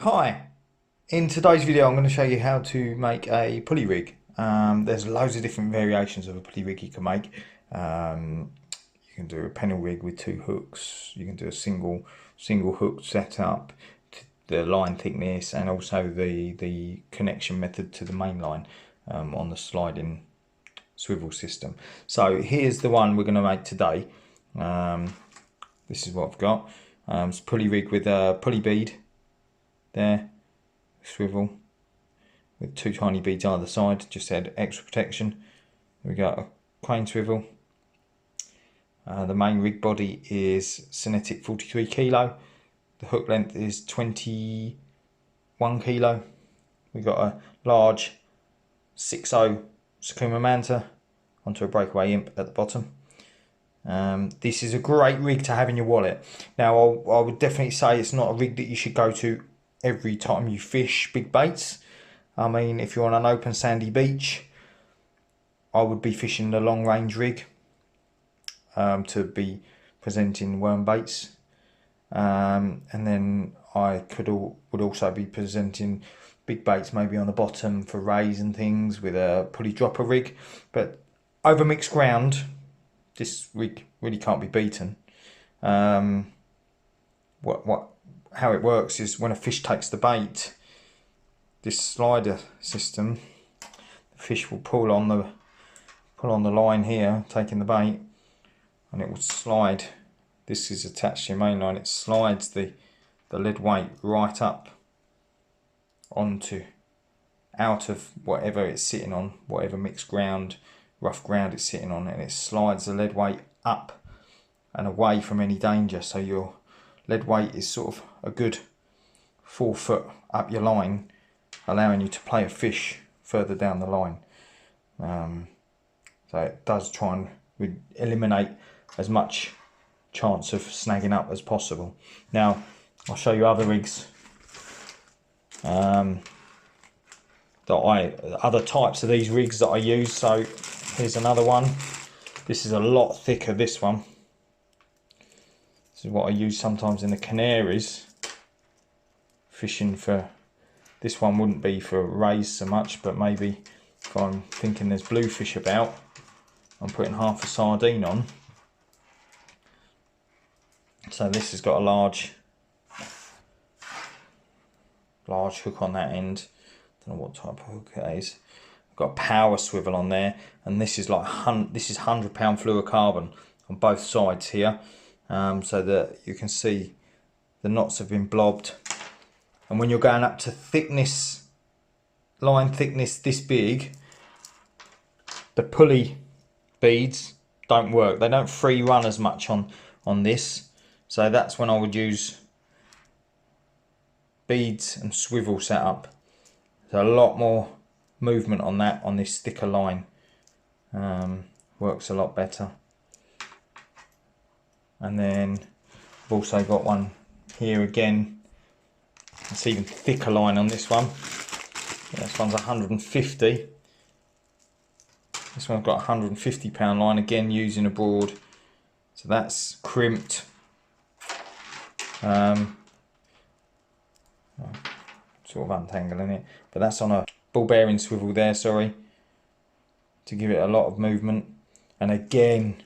Hi, in today's video I'm going to show you how to make a pulley rig. There's loads of different variations of a pulley rig you can make. You can do a pennel rig with two hooks, you can do a single hook setup, the line thickness, and also the connection method to the main line on the sliding swivel system. So here's the one we're going to make today. This is what I've got. It's a pulley rig with a pulley bead there, swivel with two tiny beads either side, just add extra protection. We got a crane swivel. The main rig body is Cinetic 43 kilo. The hook length is 21 kilo. We got a large 6.0 Sakuma Manta onto a breakaway imp at the bottom. This is a great rig to have in your wallet. Now I would definitely say it's not a rig that you should go to every time you fish big baits. I mean, if you're on an open sandy beach, I would be fishing the long range rig to be presenting worm baits, and then I would also be presenting big baits maybe on the bottom for rays and things with a pulley dropper rig. But over mixed ground, this rig really can't be beaten. How it works is when a fish takes the bait, this slider system, the fish will pull on the line here, taking the bait, and it will slide. This is attached to your main line. It slides the lead weight right up out of whatever it's sitting on, whatever mixed ground, rough ground it's sitting on, and it slides the lead weight up and away from any danger. So your lead weight is sort of a good 4 foot up your line, allowing you to play a fish further down the line. So it does try and eliminate as much chance of snagging up as possible. Now I'll show you other rigs, other types of these rigs that I use. So here's another one. This is a lot thicker, this one. This is what I use sometimes in the Canaries, fishing for. This one wouldn't be for rays so much, but maybe if I'm thinking there's bluefish about, I'm putting half a sardine on. So this has got a large hook on that end. Don't know what type of hook it is. I've got a power swivel on there, and this is like 100-pound fluorocarbon on both sides here, so that you can see the knots have been blobbed. And when you're going up to line thickness this big, the pulley beads don't work. They don't free run as much on this. So that's when I would use beads and swivel setup. There's a lot more movement on that on this thicker line. Works a lot better. And then I've also got one here again. It's even thicker line on this one. This one's 150. This one's got 150-pound line, again using a broad. So that's crimped. Sort of untangling it, but that's on a ball bearing swivel there, sorry, to give it a lot of movement. And again,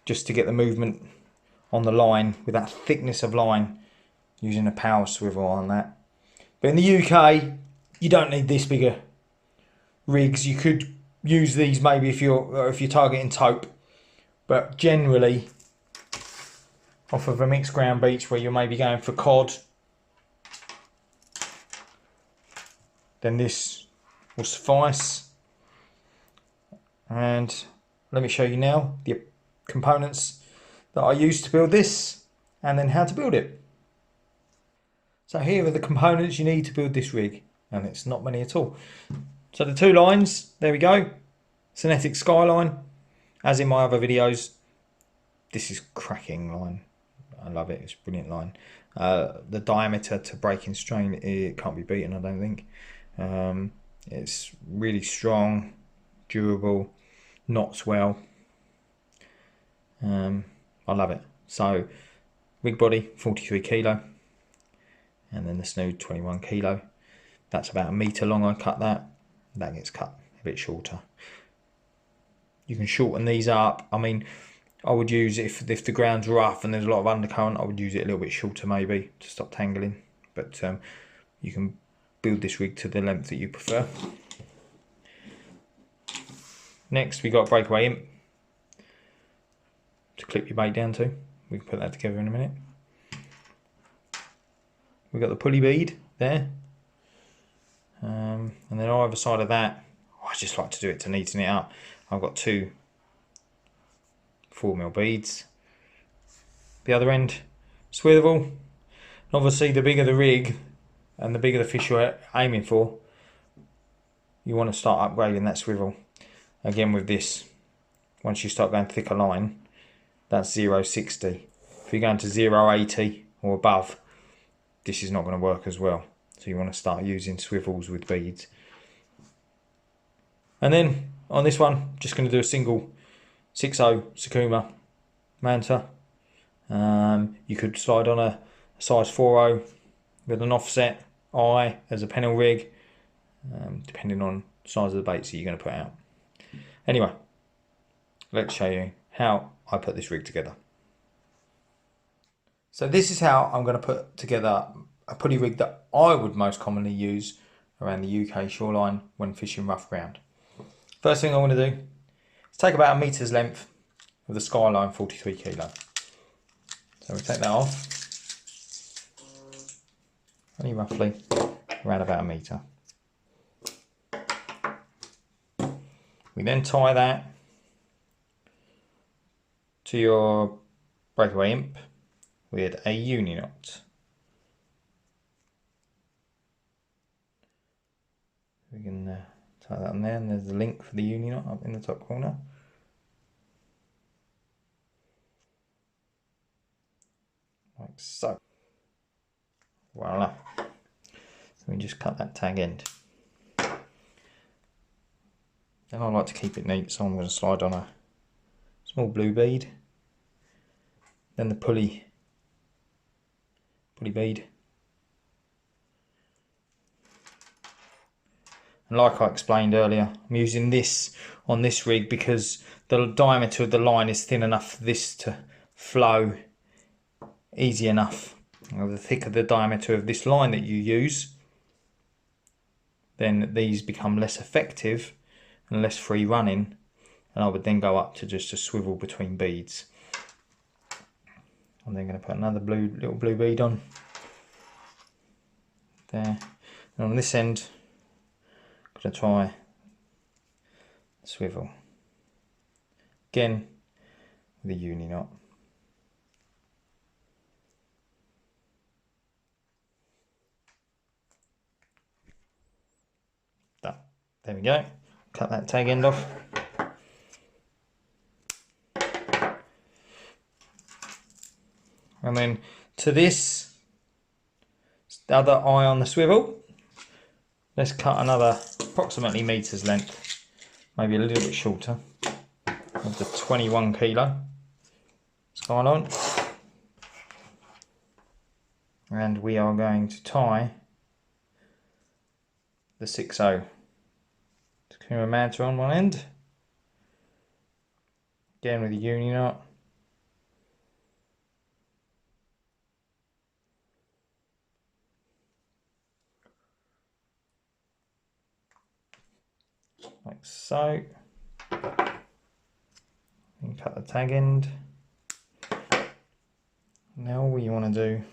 just to get the movement on the line with that thickness of line, using a power swivel on that. But in the UK, you don't need this bigger rigs. You could use these maybe if you're targeting taupe, but generally off of a mixed ground beach where you're maybe going for cod, then this will suffice. And let me show you now the components that I used to build this, and then how to build it. So here are the components you need to build this rig, and it's not many at all. So the two lines, there we go. Cinetic Skyline, as in my other videos. This is cracking line. I love it, it's a brilliant line. The diameter to breaking strain, it can't be beaten, I don't think. It's really strong, durable, knots well. I love it. So rig body 43 kilo, and and then the snood 21 kilo. That's about 1 metre long. I cut that. That gets cut a bit shorter. You can shorten these up. I mean, I would use, if the ground's rough and there's a lot of undercurrent, I would use it a little bit shorter maybe to stop tangling. But you can build this rig to the length that you prefer. Next, we got a breakaway imp to clip your bait down to. We can put that together in a minute. We've got the pulley bead there. And then on either side of that, I just like to do it to neaten it up. I've got 2 4mm beads. The other end, swivel. And obviously the bigger the rig and the bigger the fish you're aiming for, you want to start upgrading that swivel. Again with this, once you start going thicker line, that's 0.60. If you're going to 0.80 or above, this is not going to work as well. So you want to start using swivels with beads. And then on this one, just going to do a single 6.0 Sakuma manta. You could slide on a size 4.0 with an offset eye as a pennel rig, depending on the size of the baits that you're going to put out. Anyway, let's show you how I put this rig together. So this is how I'm going to put together a pulley rig that I would most commonly use around the UK shoreline when fishing rough ground. First thing I want to do is take about 1 metre's length of the Skyline 43 kilo. So we take that off, only roughly around about 1 metre. We then tie that to your breakaway imp with a uni knot. We can tie that on there, and there's the link for the uni knot up in the top corner. Like so. Voila. So we just cut that tag end. Then I like to keep it neat, so I'm going to slide on a small blue bead, then the pulley bead, and like I explained earlier, I'm using this on this rig because the diameter of the line is thin enough for this to flow easy enough. The thicker the diameter of this line that you use, then these become less effective and less free running, and I would then go up to just a swivel between beads. I'm then going to put another little blue bead on there, and on this end I'm going to tie the swivel again with a uni knot. There we go. Cut that tag end off. And then to this, the other eye on the swivel, let's cut another approximately metre's length, maybe a little bit shorter, of the 21 kilo Skyline. And we are going to tie the 6.0 Sakuma manta on one end, again with a uni knot. Like so. And cut the tag end. Now all you want to do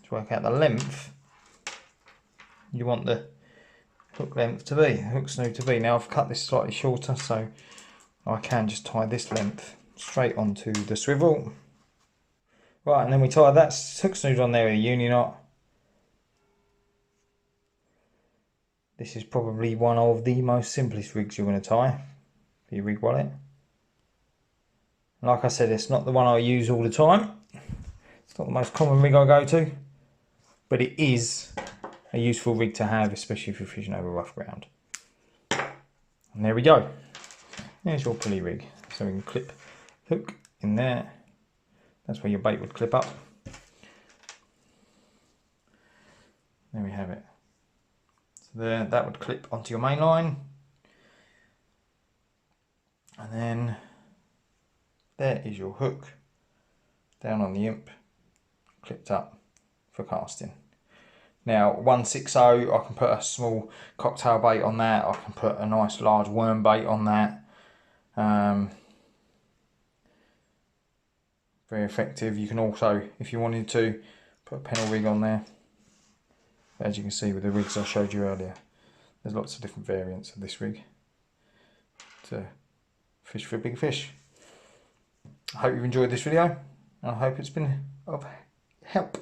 is work out the length you want the hook length to be, hook snood to be. Now I've cut this slightly shorter, so I can just tie this length straight onto the swivel. Right, and then we tie that hook snood on there with a uni knot. This is probably one of the most simplest rigs you're going to tie for your rig wallet. Like I said, it's not the one I use all the time. It's not the most common rig I go to, but it is a useful rig to have, especially if you're fishing over rough ground. And there we go. There's your pulley rig. So we can clip hook in there. That's where your bait would clip up. There we have it. So there, that would clip onto your main line. And then there is your hook down on the imp, clipped up for casting. Now 160, I can put a small cocktail bait on that, I can put a nice large worm bait on that. Very effective. You can also, if you wanted to, put a pennel rig on there. As you can see with the rigs I showed you earlier, there's lots of different variants of this rig to fish for big fish. I hope you've enjoyed this video, and I hope it's been of help.